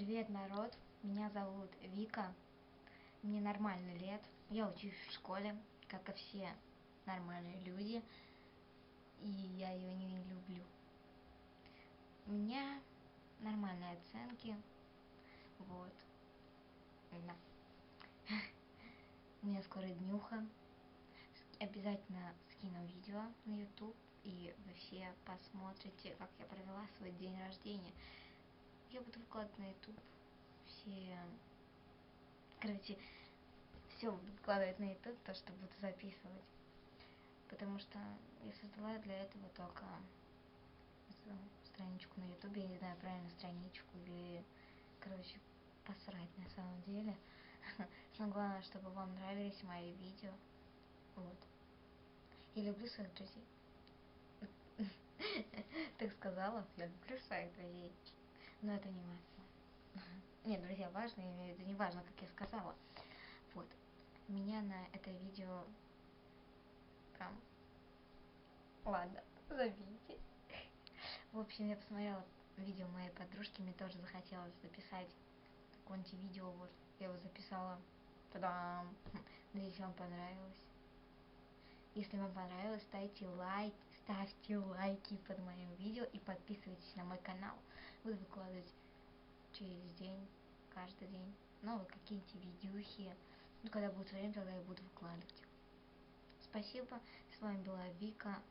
Привет, народ! Меня зовут Вика. Мне нормально лет. Я учусь в школе, как и все нормальные люди. И я ее не люблю. У меня нормальные оценки. Вот. Да. У меня скоро днюха. Обязательно скину видео на YouTube. И вы все посмотрите, как я провела свой день рождения. Я буду выкладывать на YouTube все... Короче, все буду выкладывать на YouTube, то, что буду записывать. Потому что я создала для этого только страничку на YouTube, я не знаю, правильно, страничку или, короче, посрать на самом деле. Самое главное, чтобы вам нравились мои видео. Вот. Я люблю своих друзей. Так сказала, я люблю своих друзей. Но это не важно. Нет, друзья, важно, я имею в виду, не важно, как я сказала. Вот. Меня на это видео прям... Ладно, забейте. В общем, я посмотрела видео моей подружки, мне тоже захотелось записать какое-нибудь видео, вот, я его записала. Та-дам! Надеюсь, вам понравилось. Если вам понравилось, ставьте лайки под моим видео и подписывайтесь на мой канал. Буду выкладывать через день, каждый день, новые какие-то видюхи. Ну, когда будет время, тогда я буду выкладывать. Спасибо, с вами была Вика.